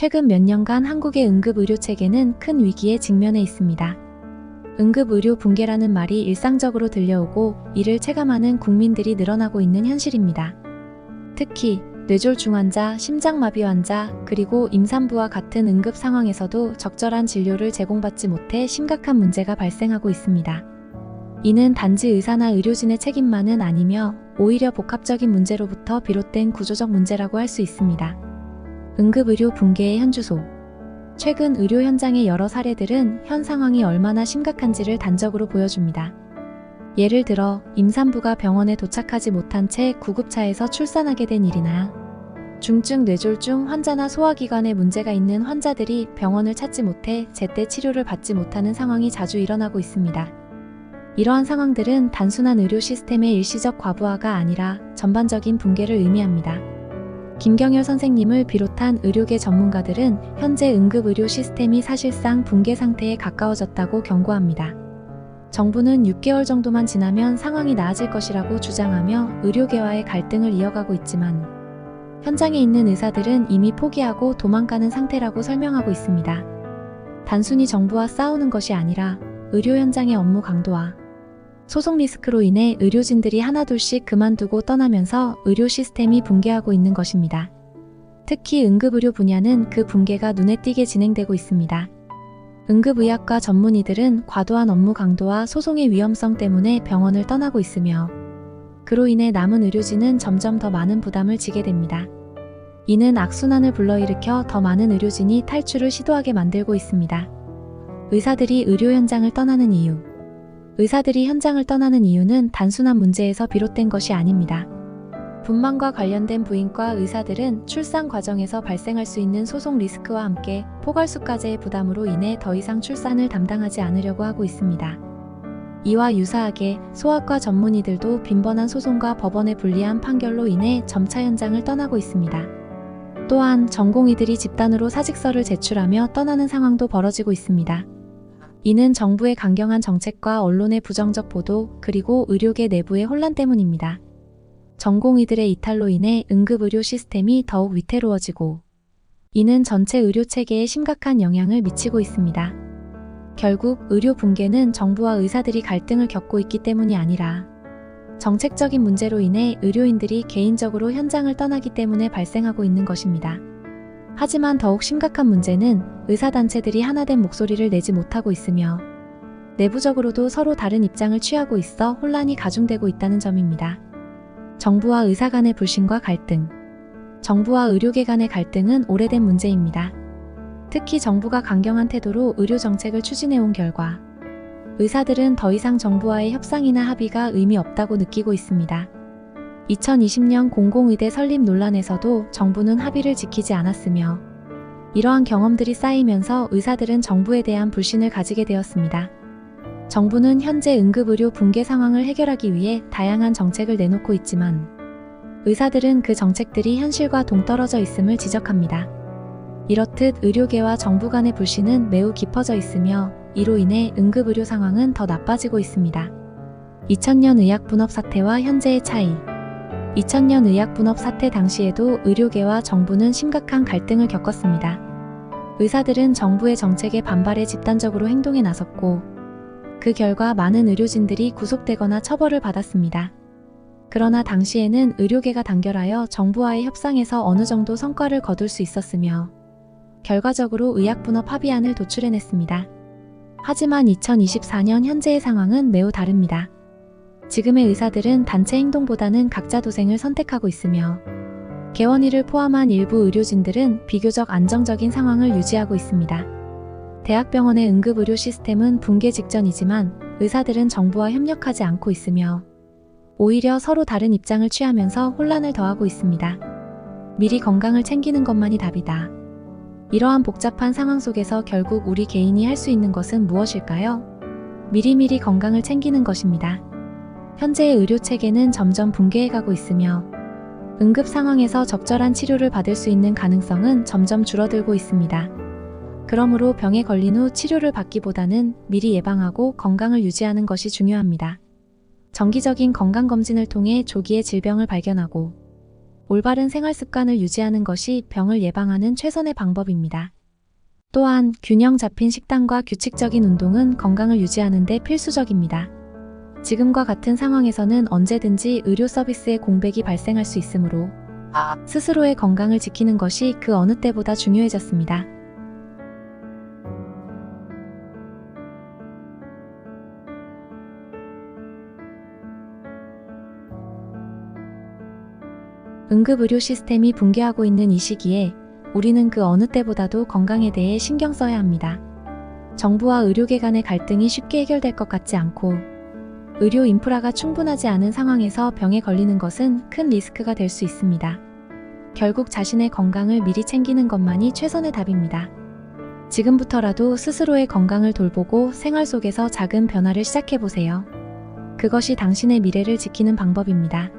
최근 몇 년간 한국의 응급의료체계는 큰 위기에 직면해 있습니다. 응급의료 붕괴라는 말이 일상적으로 들려오고 이를 체감하는 국민들이 늘어나고 있는 현실입니다. 특히 뇌졸중 환자, 심장마비 환자, 그리고 임산부와 같은 응급 상황에서도 적절한 진료를 제공받지 못해 심각한 문제가 발생하고 있습니다. 이는 단지 의사나 의료진의 책임만은 아니며 오히려 복합적인 문제로부터 비롯된 구조적 문제라고 할 수 있습니다. 응급의료 붕괴의 현주소. 최근 의료 현장의 여러 사례들은 현 상황이 얼마나 심각한지를 단적으로 보여줍니다. 예를 들어 임산부가 병원에 도착하지 못한 채 구급차에서 출산하게 된 일이나 중증 뇌졸중 환자나 소화기관에 문제가 있는 환자들이 병원을 찾지 못해 제때 치료를 받지 못하는 상황이 자주 일어나고 있습니다. 이러한 상황들은 단순한 의료 시스템의 일시적 과부하가 아니라 전반적인 붕괴를 의미합니다. 김경열 선생님을 비롯한 의료계 전문가들은 현재 응급의료 시스템이 사실상 붕괴 상태에 가까워졌다고 경고합니다. 정부는 6개월 정도만 지나면 상황이 나아질 것이라고 주장하며 의료계와의 갈등을 이어가고 있지만 현장에 있는 의사들은 이미 포기하고 도망가는 상태라고 설명하고 있습니다. 단순히 정부와 싸우는 것이 아니라 의료 현장의 업무 강도와 소송 리스크로 인해 의료진들이 하나둘씩 그만두고 떠나면서 의료 시스템이 붕괴하고 있는 것입니다. 특히 응급의료 분야는 그 붕괴가 눈에 띄게 진행되고 있습니다. 응급의학과 전문의들은 과도한 업무 강도와 소송의 위험성 때문에 병원을 떠나고 있으며 그로 인해 남은 의료진은 점점 더 많은 부담을 지게 됩니다. 이는 악순환을 불러일으켜 더 많은 의료진이 탈출을 시도하게 만들고 있습니다. 의사들이 의료 현장을 떠나는 이유. 의사들이 현장을 떠나는 이유는 단순한 문제에서 비롯된 것이 아닙니다. 분만과 관련된 부인과 의사들은 출산 과정에서 발생할 수 있는 소송 리스크와 함께 포괄수가제의 부담으로 인해 더 이상 출산을 담당하지 않으려고 하고 있습니다. 이와 유사하게 소아과 전문의들도 빈번한 소송과 법원의 불리한 판결로 인해 점차 현장을 떠나고 있습니다. 또한 전공의들이 집단으로 사직서를 제출하며 떠나는 상황도 벌어지고 있습니다. 이는 정부의 강경한 정책과 언론의 부정적 보도, 그리고 의료계 내부의 혼란 때문입니다. 전공의들의 이탈로 인해 응급의료 시스템이 더욱 위태로워지고 이는 전체 의료체계에 심각한 영향을 미치고 있습니다. 결국 의료 붕괴는 정부와 의사들이 갈등을 겪고 있기 때문이 아니라 정책적인 문제로 인해 의료인들이 개인적으로 현장을 떠나기 때문에 발생하고 있는 것입니다. 하지만 더욱 심각한 문제는 의사단체들이 하나된 목소리를 내지 못하고 있으며 내부적으로도 서로 다른 입장을 취하고 있어 혼란이 가중되고 있다는 점입니다. 정부와 의사 간의 불신과 갈등. 정부와 의료계 간의 갈등은 오래된 문제입니다. 특히 정부가 강경한 태도로 의료 정책을 추진해온 결과 의사들은 더 이상 정부와의 협상이나 합의가 의미 없다고 느끼고 있습니다. 2020년 공공의대 설립 논란에서도 정부는 합의를 지키지 않았으며 이러한 경험들이 쌓이면서 의사들은 정부에 대한 불신을 가지게 되었습니다. 정부는 현재 응급의료 붕괴 상황을 해결하기 위해 다양한 정책을 내놓고 있지만 의사들은 그 정책들이 현실과 동떨어져 있음을 지적합니다. 이렇듯 의료계와 정부 간의 불신은 매우 깊어져 있으며 이로 인해 응급의료 상황은 더 나빠지고 있습니다. 2000년 의약분업 사태와 현재의 차이. 2000년 의약분업 사태 당시에도 의료계와 정부는 심각한 갈등을 겪었습니다. 의사들은 정부의 정책에 반발해 집단적으로 행동에 나섰고 그 결과 많은 의료진들이 구속되거나 처벌을 받았습니다. 그러나 당시에는 의료계가 단결하여 정부와의 협상에서 어느 정도 성과를 거둘 수 있었으며 결과적으로 의약분업 합의안을 도출해냈습니다. 하지만 2024년 현재의 상황은 매우 다릅니다. 지금의 의사들은 단체 행동보다는 각자 도생을 선택하고 있으며 개원의를 포함한 일부 의료진들은 비교적 안정적인 상황을 유지하고 있습니다. 대학병원의 응급의료 시스템은 붕괴 직전이지만 의사들은 정부와 협력하지 않고 있으며 오히려 서로 다른 입장을 취하면서 혼란을 더하고 있습니다. 미리 건강을 챙기는 것만이 답이다. 이러한 복잡한 상황 속에서 결국 우리 개인이 할 수 있는 것은 무엇일까요? 미리미리 건강을 챙기는 것입니다. 현재의 의료체계는 점점 붕괴해가고 있으며 응급 상황에서 적절한 치료를 받을 수 있는 가능성은 점점 줄어들고 있습니다. 그러므로 병에 걸린 후 치료를 받기보다는 미리 예방하고 건강을 유지하는 것이 중요합니다. 정기적인 건강검진을 통해 조기에 질병을 발견하고 올바른 생활 습관을 유지하는 것이 병을 예방하는 최선의 방법입니다. 또한 균형 잡힌 식단과 규칙적인 운동은 건강을 유지하는 데 필수적입니다. 지금과 같은 상황에서는 언제든지 의료 서비스의 공백이 발생할 수 있으므로 스스로의 건강을 지키는 것이 그 어느 때보다 중요해졌습니다. 응급의료 시스템이 붕괴하고 있는 이 시기에 우리는 그 어느 때보다도 건강에 대해 신경 써야 합니다. 정부와 의료계 간의 갈등이 쉽게 해결될 것 같지 않고 의료 인프라가 충분하지 않은 상황에서 병에 걸리는 것은 큰 리스크가 될 수 있습니다. 결국 자신의 건강을 미리 챙기는 것만이 최선의 답입니다. 지금부터라도 스스로의 건강을 돌보고 생활 속에서 작은 변화를 시작해보세요. 그것이 당신의 미래를 지키는 방법입니다.